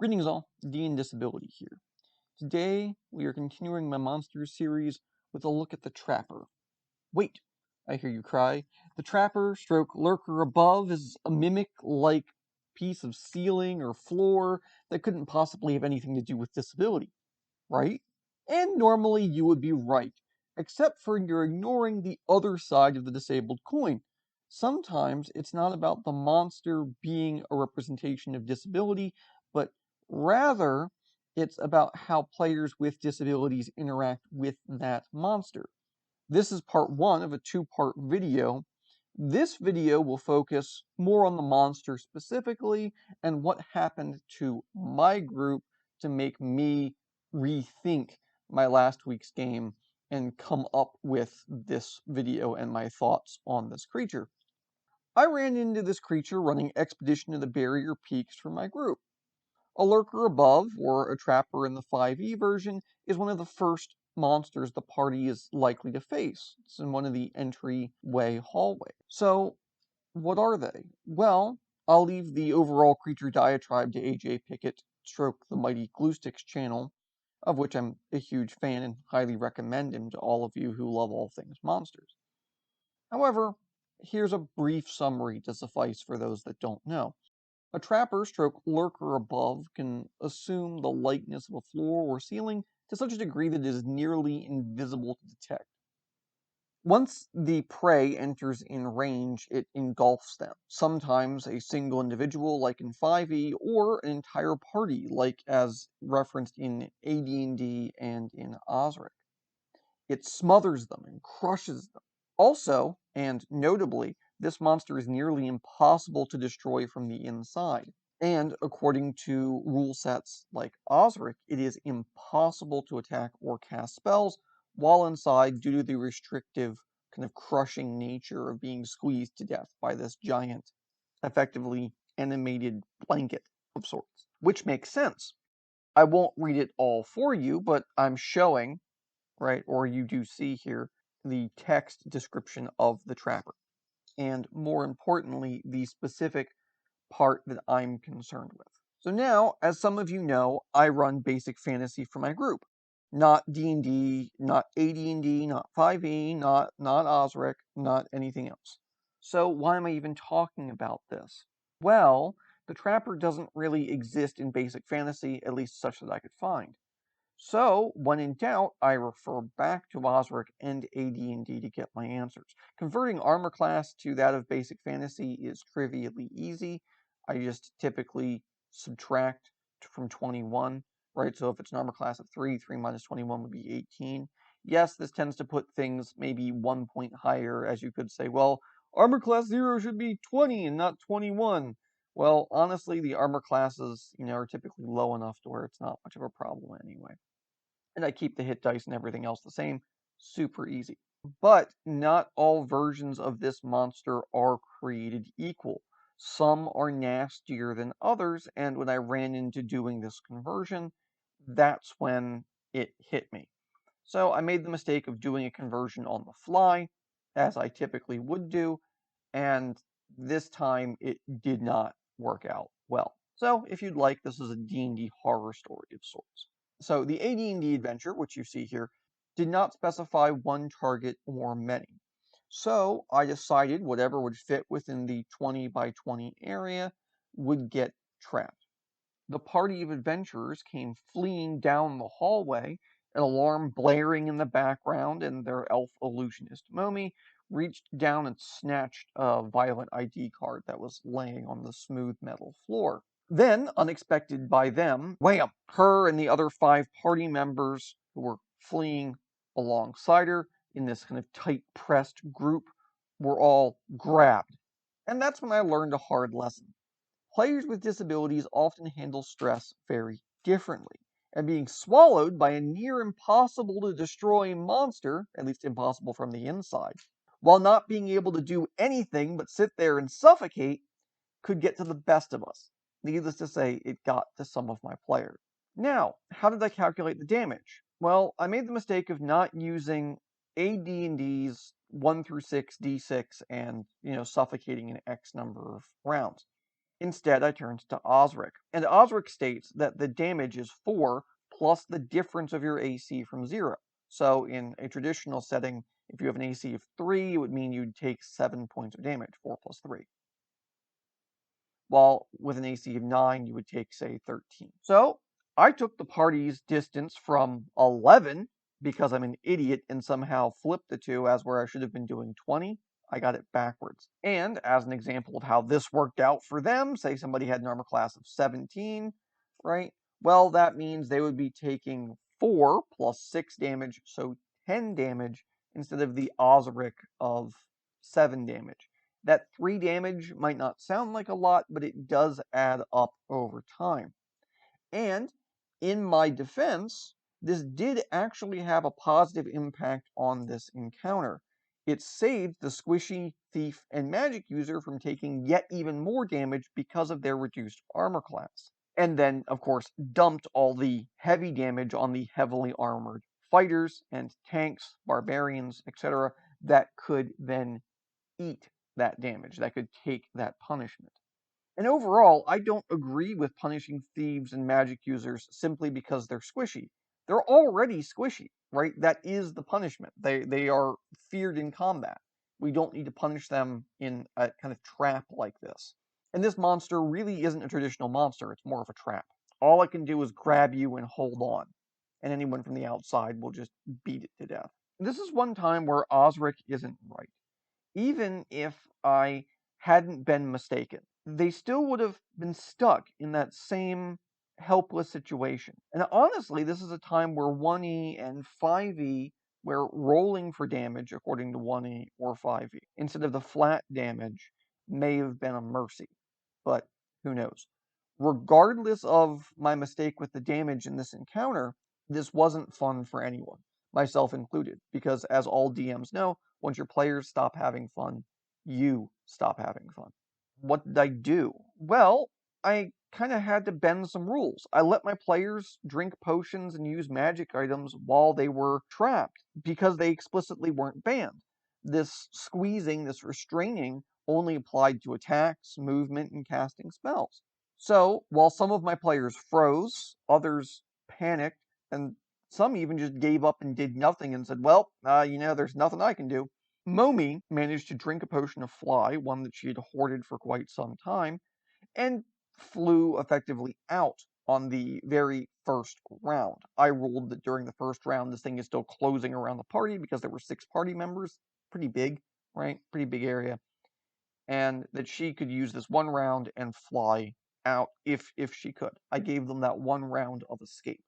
Greetings all, D&Disability here. Today, we are continuing my Monsters series with a look at the Trapper. Wait, I hear you cry. The Trapper stroke lurker above is a mimic-like piece of ceiling or floor that couldn't possibly have anything to do with disability, right? And normally you would be right, except for you're ignoring the other side of the disabled coin. Sometimes it's not about the monster being a representation of disability, but rather it's about how players with disabilities interact with that monster. This is part one of a two-part video. This video will focus more on the monster specifically and what happened to my group to make me rethink my last week's game and come up with this video and my thoughts on this creature. I ran into this creature running Expedition to the Barrier Peaks for my group. A lurker above, or a trapper in the 5e version, is one of the first monsters the party is likely to face. It's in one of the entryway hallways. So, what are they? Well, I'll leave the overall creature diatribe to AJ Pickett, stroke the Mighty Gluesticks channel, of which I'm a huge fan and highly recommend him to all of you who love all things monsters. However, here's a brief summary to suffice for those that don't know. A trapper stroke lurker above can assume the likeness of a floor or ceiling to such a degree that it is nearly invisible to detect. Once the prey enters in range, it engulfs them, sometimes a single individual like in 5e, or an entire party like as referenced in AD&D and in Osric. It smothers them and crushes them. Also, and notably, this monster is nearly impossible to destroy from the inside. And according to rule sets like Osric, it is impossible to attack or cast spells while inside due to the restrictive, kind of crushing nature of being squeezed to death by this giant, effectively animated blanket of sorts. Which makes sense. I won't read it all for you, but I'm showing, right, or you do see here, the text description of the Trapper. And more importantly, the specific part that I'm concerned with. So now, as some of you know, I run basic fantasy for my group. Not D&D, not AD&D, not 5e, not Osric, not anything else. So why am I even talking about this? Well, the Trapper doesn't really exist in basic fantasy, at least such that I could find. So, when in doubt, I refer back to Osric and AD&D to get my answers. Converting armor class to that of basic fantasy is trivially easy. I just typically subtract from 21, right? So if it's an armor class of 3, 3 minus 21 would be 18. Yes, this tends to put things maybe 1 point higher, as you could say, well, armor class 0 should be 20 and not 21. Well, honestly, the armor classes, are typically low enough to where it's not much of a problem anyway. And I keep the hit dice and everything else the same. Super easy. But not all versions of this monster are created equal. Some are nastier than others, and when I ran into doing this conversion, that's when it hit me. So I made the mistake of doing a conversion on the fly, as I typically would do, and this time it did not work out well. So if you'd like, this is a D&D horror story of sorts. So the AD&D adventure, which you see here, did not specify one target or many. So I decided whatever would fit within the 20 by 20 area would get trapped. The party of adventurers came fleeing down the hallway, an alarm blaring in the background, and their elf illusionist Momi reached down and snatched a Violet ID card that was laying on the smooth metal floor. Then, unexpected by them, wham! Her and the other 5 party members who were fleeing alongside her in this kind of tight-pressed group were all grabbed. And that's when I learned a hard lesson. Players with disabilities often handle stress very differently, and being swallowed by a near impossible to destroy monster, at least impossible from the inside, while not being able to do anything but sit there and suffocate, could get to the best of us. Needless to say, it got to some of my players. Now, how did I calculate the damage? Well, I made the mistake of not using AD&D's 1 through 6 d6 and, suffocating an X number of rounds. Instead, I turned to Osric, and Osric states that the damage is 4 plus the difference of your AC from 0. So in a traditional setting, if you have an AC of 3, it would mean you'd take 7 points of damage, 4 plus 3. While with an AC of 9, you would take, say, 13. So I took the party's distance from 11, because I'm an idiot and somehow flipped the two, as where I should have been doing 20. I got it backwards. And as an example of how this worked out for them, say somebody had an armor class of 17, right? Well, that means they would be taking 4 plus 6 damage, so 10 damage, instead of the Osric of 7 damage. That 3 damage might not sound like a lot, but it does add up over time. And in my defense, this did actually have a positive impact on this encounter. It saved the squishy, thief, and magic user from taking yet even more damage because of their reduced armor class. And then, of course, dumped all the heavy damage on the heavily armored fighters and tanks, barbarians, etc., that could then eat that damage, that could take that punishment. And overall, I don't agree with punishing thieves and magic users simply because they're squishy. They're already squishy, right? That is the punishment. They are feared in combat. We don't need to punish them in a kind of trap like this. And this monster really isn't a traditional monster, it's more of a trap. All it can do is grab you and hold on, and anyone from the outside will just beat it to death. This is one time where Osric isn't right. Even if I hadn't been mistaken, they still would have been stuck in that same helpless situation. And honestly, this is a time where 1E and 5E, where rolling for damage according to 1E or 5E, instead of the flat damage, may have been a mercy. But who knows? Regardless of my mistake with the damage in this encounter, this wasn't fun for anyone, myself included, because as all DMs know, once your players stop having fun, you stop having fun. What did I do? Well, I kind of had to bend some rules. I let my players drink potions and use magic items while they were trapped, because they explicitly weren't banned. This squeezing, this restraining, only applied to attacks, movement, and casting spells. So, while some of my players froze, others panicked, and some even just gave up and did nothing and said, well, there's nothing I can do. Momi managed to drink a potion of fly, one that she had hoarded for quite some time, and flew effectively out on the very first round. I ruled that during the first round, this thing is still closing around the party because there were 6 party members. Pretty big, right? Pretty big area. And that she could use this one round and fly out if she could. I gave them that one round of escape.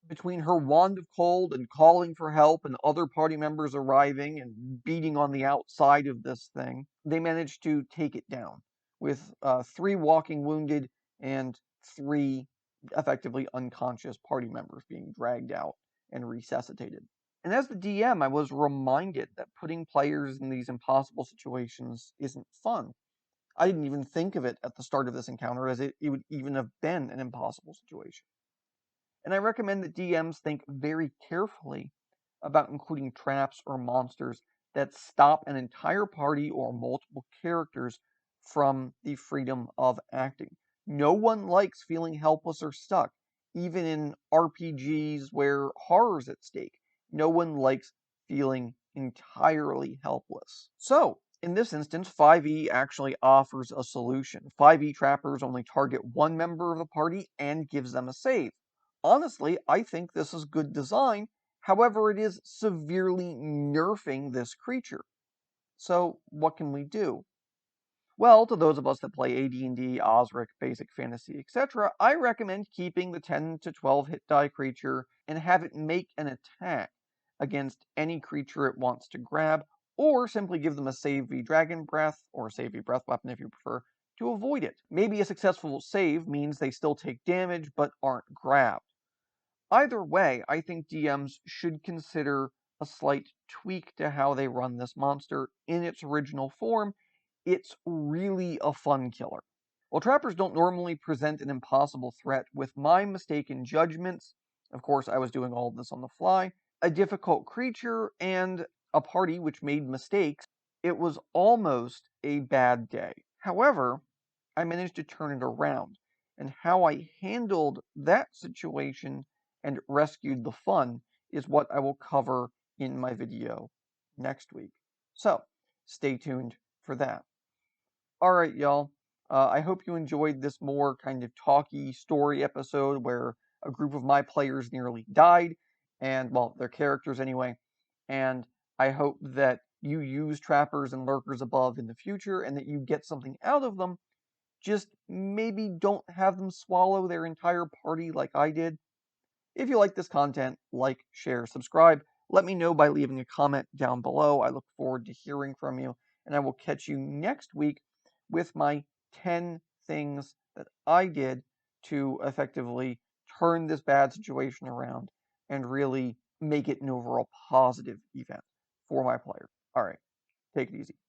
Between her wand of cold and calling for help and other party members arriving and beating on the outside of this thing, they managed to take it down with 3 walking wounded and 3 effectively unconscious party members being dragged out and resuscitated. And as the DM, I was reminded that putting players in these impossible situations isn't fun. I didn't even think of it at the start of this encounter as it would even have been an impossible situation. And I recommend that DMs think very carefully about including traps or monsters that stop an entire party or multiple characters from the freedom of acting. No one likes feeling helpless or stuck, even in RPGs where horror's at stake. No one likes feeling entirely helpless. So, in this instance, 5e actually offers a solution. 5e trappers only target one member of the party and gives them a save. Honestly, I think this is good design. However, it is severely nerfing this creature. So, what can we do? Well, to those of us that play AD&D, Osric, Basic Fantasy, etc., I recommend keeping the 10 to 12 hit die creature and have it make an attack against any creature it wants to grab, or simply give them a save v Dragon Breath, or save v Breath Weapon if you prefer, to avoid it. Maybe a successful save means they still take damage but aren't grabbed. Either way, I think DMs should consider a slight tweak to how they run this monster. In its original form, it's really a fun killer. While trappers don't normally present an impossible threat, with my mistaken judgments, of course I was doing all of this on the fly, a difficult creature, and a party which made mistakes, it was almost a bad day. However, I managed to turn it around. And how I handled that situation and rescued the fun is what I will cover in my video next week. So, stay tuned for that. All right, y'all. I hope you enjoyed this more kind of talky story episode where a group of my players nearly died, and, well, their characters anyway. And I hope that you use trappers and lurkers above in the future and that you get something out of them. Just maybe don't have them swallow their entire party like I did. If you like this content, like, share, subscribe. Let me know by leaving a comment down below. I look forward to hearing from you, and I will catch you next week with my 10 things that I did to effectively turn this bad situation around and really make it an overall positive event for my player. All right, take it easy.